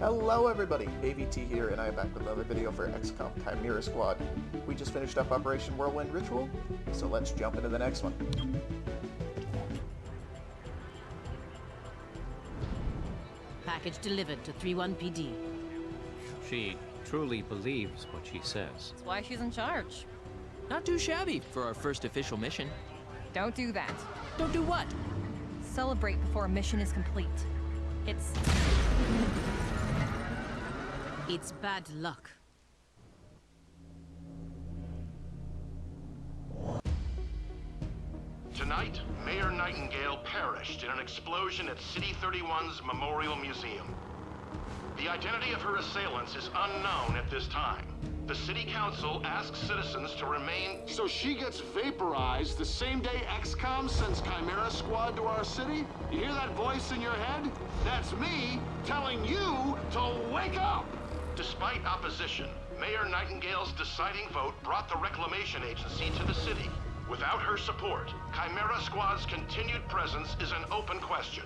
Hello everybody, AVT here, and I am back with another video for XCOM Chimera Squad. We just finished up Operation Whirlwind Ritual, so let's jump into the next one. Package delivered to 31 PD. She truly believes what she says. That's why she's in charge. Not too shabby for our first official mission. Don't do that. Don't do what? Celebrate before a mission is complete. It's bad luck. Tonight, Mayor Nightingale perished in an explosion at City 31's Memorial Museum. The identity of her assailants is unknown at this time. The City Council asks citizens to remain... So she gets vaporized the same day XCOM sends Chimera Squad to our city? You hear that voice in your head? That's me telling you to wake up! Despite opposition, Mayor Nightingale's deciding vote brought the Reclamation Agency to the city. Without her support, Chimera Squad's continued presence is an open question.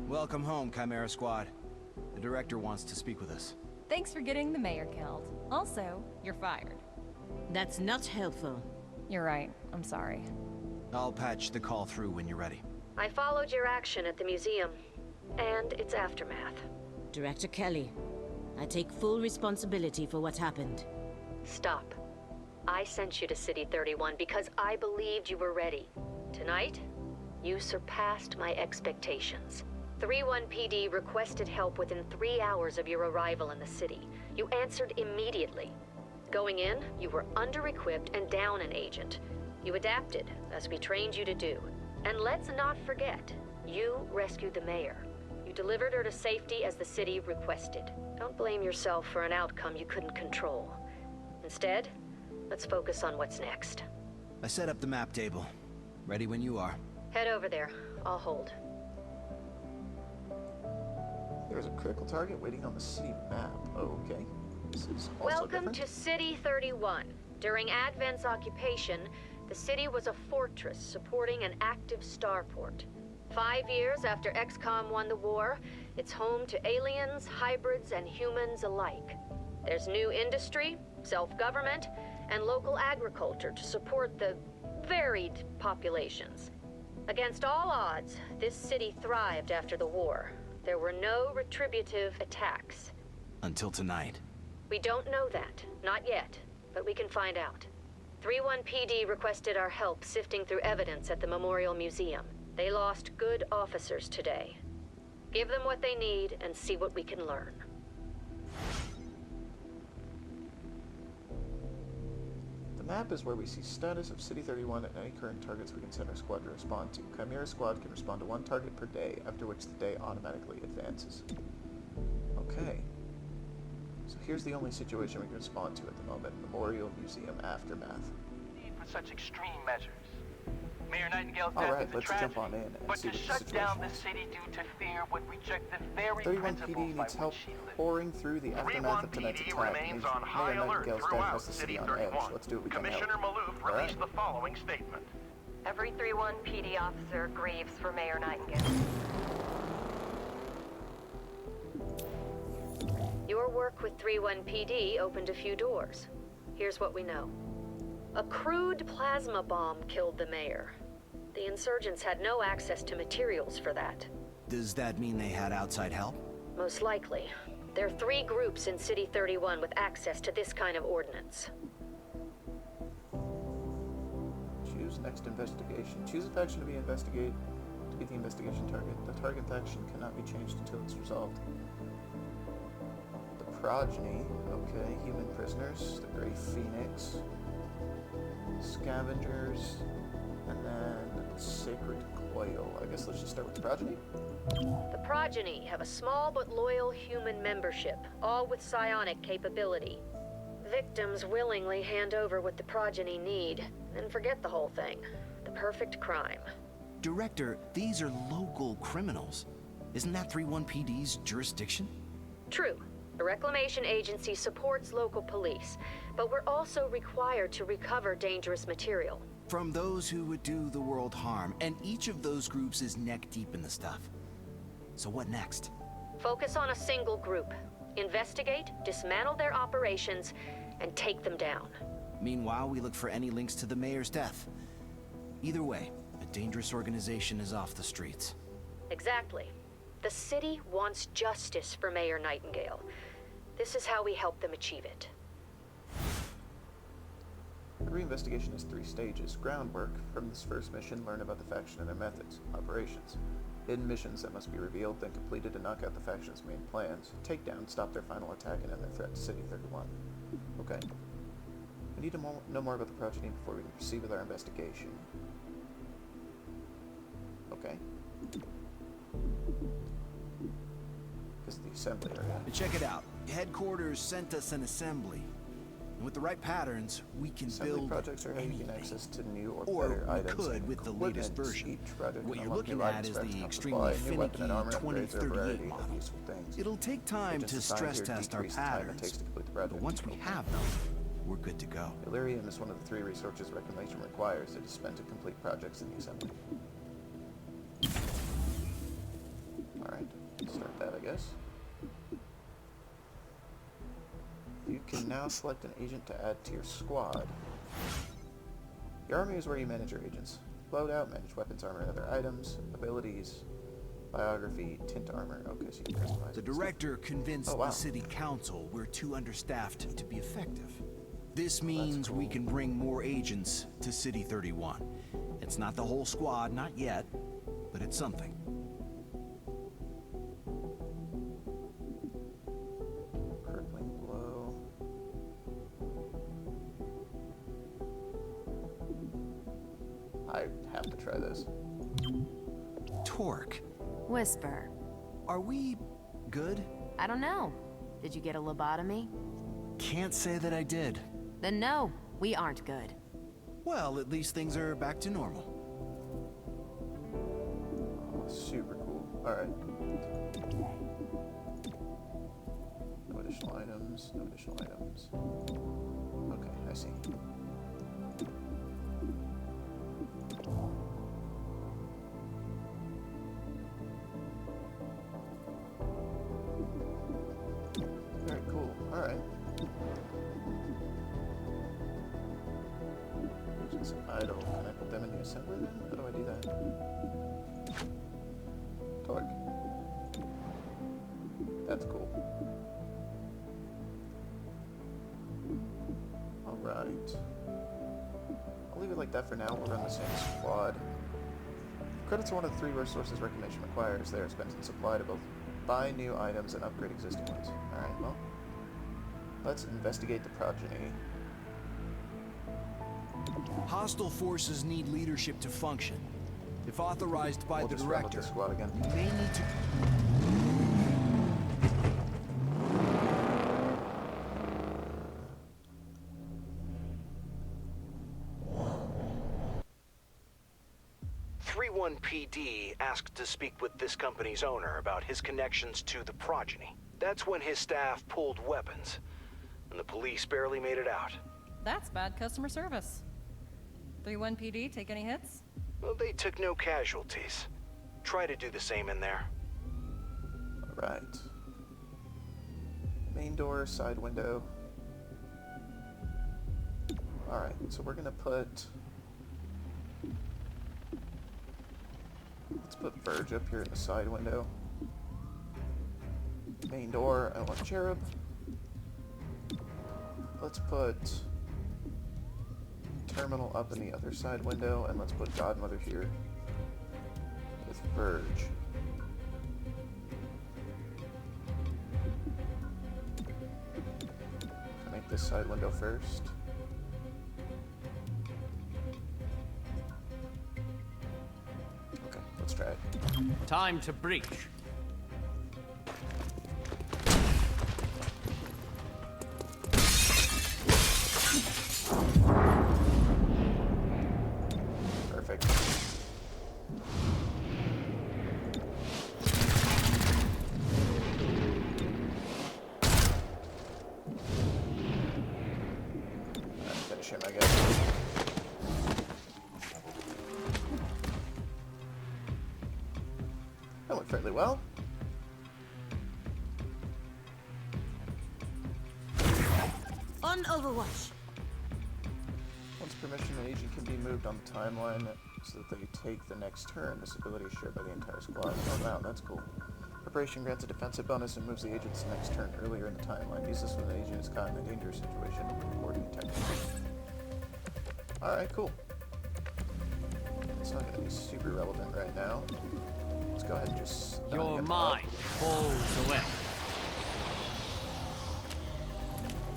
Welcome home, Chimera Squad. The director wants to speak with us. Thanks for getting the mayor killed. Also, you're fired. That's not helpful. You're right. I'm sorry. I'll patch the call through when you're ready. I followed your action at the museum, and its aftermath. Director Kelly, I take full responsibility for what happened. Stop. I sent you to City 31 because I believed you were ready. Tonight, you surpassed my expectations. 31 PD requested help within 3 hours of your arrival in the city. You answered immediately. Going in, you were under-equipped and down an agent. You adapted, as we trained you to do. And let's not forget, you rescued the mayor. You delivered her to safety as the city requested. Don't blame yourself for an outcome you couldn't control. Instead, let's focus on what's next. I set up the map table. Ready when you are. Head over there. I'll hold. There's a critical target waiting on the city map. Okay. This is also Welcome different. to City 31. During Advent's occupation, the city was a fortress supporting an active starport. 5 years after XCOM won the war, it's home to aliens, hybrids, and humans alike. There's new industry, self-government, and local agriculture to support the varied populations. Against all odds, this city thrived after the war. There were no retributive attacks. Until tonight. We don't know that, not yet, but we can find out. 31 PD requested our help sifting through evidence at the Memorial Museum. They lost good officers today. Give them what they need and see what we can learn. The map is where we see status of City 31 and any current targets we can send our squad to respond to. Chimera Squad can respond to 1 target per day, after which the day automatically advances. Okay. So here's the only situation we can respond to at the moment. Memorial Museum Aftermath. Need for such extreme measures. Mayor Nightingale's death Alright, is a let's tragedy, jump on in and but see to what the shut situation down the is. city due to fear would reject the very 31 principles PD by needs which help she lived. pouring through the aftermath of 31 tonight's PD attack. remains on high Mayor alert Nightingale's death throughout has the city City on edge. 31. Let's do what we can to Commissioner help. Maloof released the following statement. Every 31 PD officer grieves for Mayor Nightingale. Your work with 31 PD opened a few doors. Here's what we know. A crude plasma bomb killed the mayor. The insurgents had no access to materials for that. Does that mean they had outside help? Most likely. There are 3 groups in City 31 with access to this kind of ordnance. Choose next investigation. Choose a faction to be the investigation target. The target faction cannot be changed until it's resolved. The Progeny, okay. Human prisoners, the Grey Phoenix, Scavengers, and then Sacred Coil. I guess let's just start with the Progeny. The Progeny have a small but loyal human membership, all with psionic capability. Victims willingly hand over what the Progeny need, and forget the whole thing. The perfect crime. Director, these are local criminals. Isn't that 31 PD's jurisdiction? True. The Reclamation Agency supports local police, but we're also required to recover dangerous material. From those who would do the world harm, and each of those groups is neck deep in the stuff. So what next? Focus on a single group. Investigate, dismantle their operations, and take them down. Meanwhile, we look for any links to the mayor's death. Either way, a dangerous organization is off the streets. Exactly. The city wants justice for Mayor Nightingale. This is how we help them achieve it. The reinvestigation has 3 stages. Groundwork. From this first mission, learn about the faction and their methods. Operations. Hidden missions that must be revealed, then completed to knock out the faction's main plans. Takedown, stop their final attack, and end their threat to City 31. Okay. We need to know more about the progeny before we can proceed with our investigation. Okay. This is the assembly area. Check it out. Headquarters sent us an assembly. And with the right patterns, we can Assembly build projects are how you anything. gain access to new or Or better we items. could and with the latest equipment. version. Each project What can you're unlock looking new at items, is specs, the and extremely supply, new weapon and finicky armor upgrades or a 2038 variety model. of useful things. It'll take time Agents to assigned stress here test our decrease the time it takes patterns, to complete the but project. once we have them, we're good to go. Delirium is one of the 3 resources Reclamation requires. It is spent to complete projects in the assembly. Alright, start that, I guess. You can now select an agent to add to your squad. Your army is where you manage your agents. Loadout, manage weapons, armor, and other items. Abilities, biography, tint armor. Okay, so you can customize The it. director convinced Oh, wow. the city council we're too understaffed to be effective. This means we cool. can bring more agents to City 31. It's not the whole squad, not yet, but it's something. Crippling blow. I have to try this. Torque, Whisper. are we good? I don't know. Did you get a lobotomy? Can't say that I did. Then no, we aren't good. Well, at least things are back to normal. Oh, super cool. Alright. No additional items, no additional items. Okay, I see. Very cool. Alright. Agents idle. Can I put them in the assembly then? How do I do that? Torque. That's cool. Alright. I'll leave it like that for now. We'll run the same squad. Credits are one of the 3 resources Reclamation requires. They are spent in supply to both buy new items and upgrade existing ones. Alright, well. Let's investigate the progeny. Hostile forces need leadership to function. If authorized by We'll the just run with director, the squad again. we may need to... 31 PD asked to speak with this company's owner about his connections to the progeny. That's when his staff pulled weapons, and the police barely made it out. That's bad customer service. 3-1 PD, take any hits? Well, they took no casualties. Try to do the same in there. Alright. Main door, side window. Alright, so we're gonna put... Let's put Verge up here in the side window. Main door, I want Cherub. Let's put Terminal up in the other side window, and let's put Godmother here with Verge. Make this side window first. Okay, let's try it. Time to breach. Perfect. Finish him, I guess. That went fairly well. On Overwatch. Once permission, an agent can be moved on the timeline so that they take the next turn. This ability is shared by the entire squad. Oh wow, that's cool. Preparation grants a defensive bonus and moves the agent's next turn earlier in the timeline. Use this when the agent is caught in a dangerous situation or detected. Alright, cool. It's not going to be super relevant right now. Let's go ahead and just... Your mind falls away.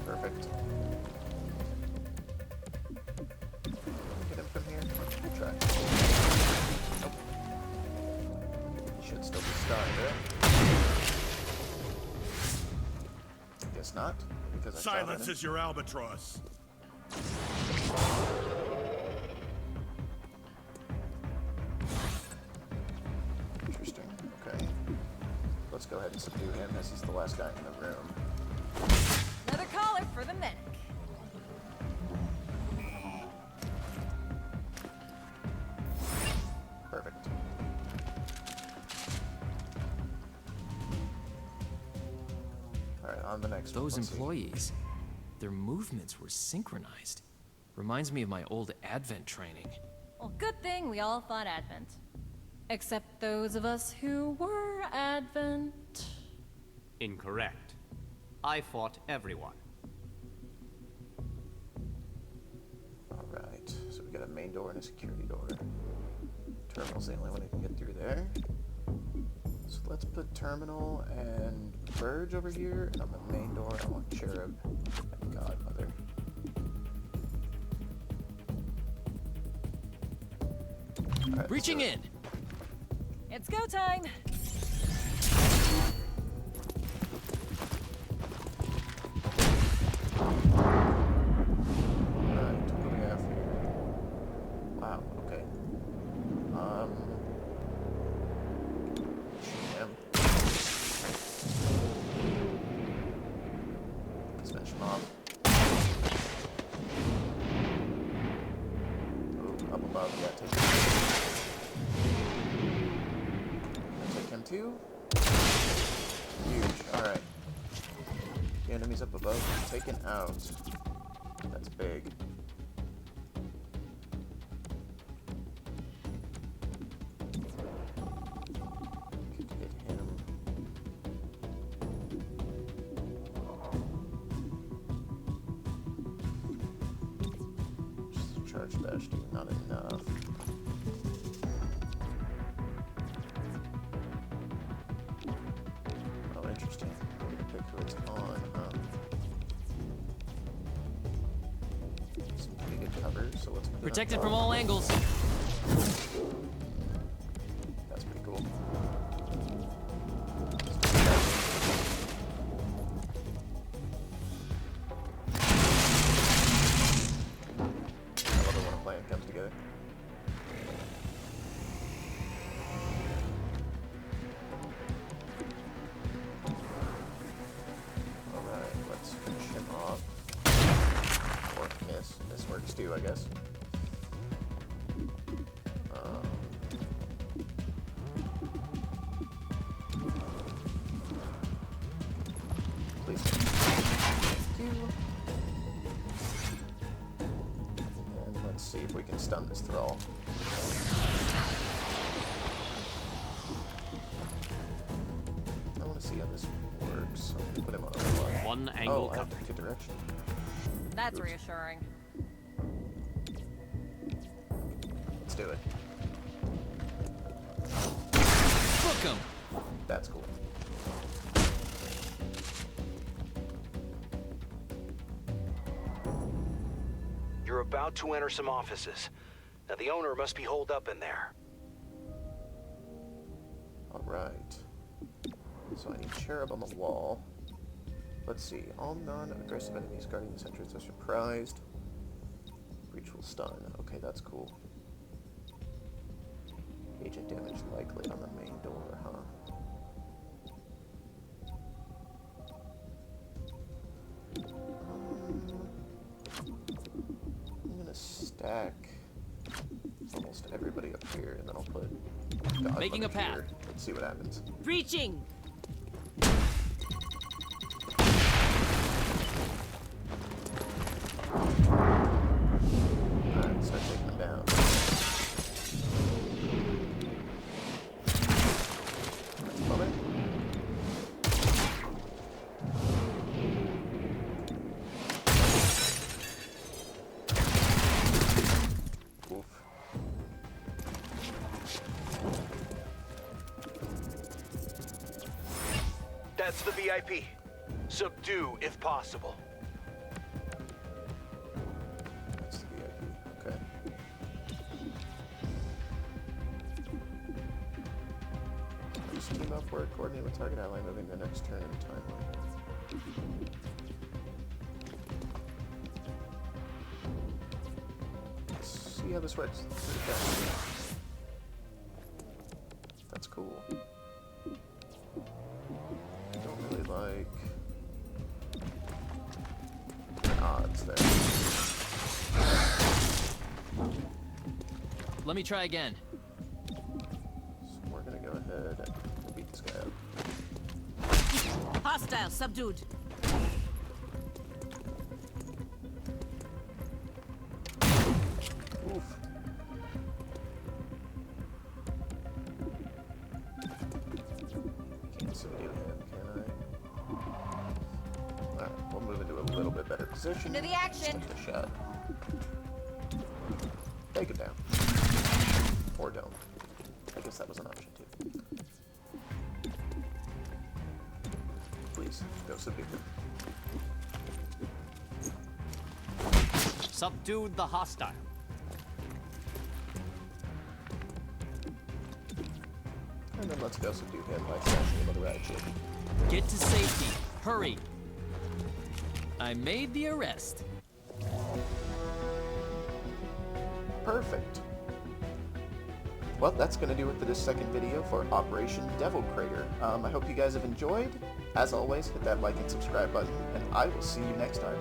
Perfect. Get him from here. Good try. Nope. He should still be stunned, right? Guess not, because I Silence is your albatross. Interesting. Okay. Let's go ahead and subdue him as he's the last guy in the room. Another caller for the medic. Perfect. Alright, on the next one. Those Let's see. employees, their movements were synchronized. Reminds me of my old Advent training. Well, good thing we all fought Advent. Except those of us who were Advent. Incorrect. I fought everyone. Alright, so we got a main door and a security door. Terminal's the only one who can get through there. So let's put Terminal and Verge over here, and on the main door I want Cherub and Godmother. Right, Reaching in! It's go time! Alright, what do we have here? Wow, okay. Damn. Let's finish him off. Ooh, up above, yeah, take him. Take him too. Huge, alright. The enemies up above are taken out. That's big. Could hit him. Just charge dash, dude, not enough. Oh, interesting. We're gonna pick who it's on, huh? Some pretty good cover, so let's put it Protected up from top. all angles. That's pretty cool. I love it when a plan comes together. Alright, let's finish him off. Or miss. This works too, I guess. Please. Thank you. And let's see if we can stun this thrall. I want to see how this works. So I'm gonna put him on overwatch. One angle Oh, I have to covered. pick a direction. That's Oops. reassuring. Let's do it. Book 'em! That's cool. You're about to enter some offices. Now the owner must be holed up in there. Alright. So I need Cherub on the wall. Let's see. All non-aggressive enemies guarding this entrance are surprised. Breach will stun. Okay, that's cool. Agent damage likely on the main door, huh? I'm gonna stack almost everybody up here, and then I'll put Godmother Making a path. here. Let's see what happens. Breaching! That's the VIP. Subdue if possible. That's the VIP. Okay. Use team up for it. Coordinate with target ally moving the next turn in the timeline. Let's see how this works. That's cool. Don't really like odds there. Let me try again. So we're gonna go ahead and beat this guy up. Hostile subdued. Oof. Can't subdue him, can I? Alright, we'll move into a little bit better position. Into the action. Take a shot. Take him down. Or don't. I guess that was an option too. Please, go subdue him. Subdued the hostile. And then let's go subdue him by smashing him with a riot shield. Get to safety. Hurry. I made the arrest. Perfect. Well, that's going to do it for this second video for Operation Devil Crater. I hope you guys have enjoyed. As always, hit that like and subscribe button, and I will see you next time.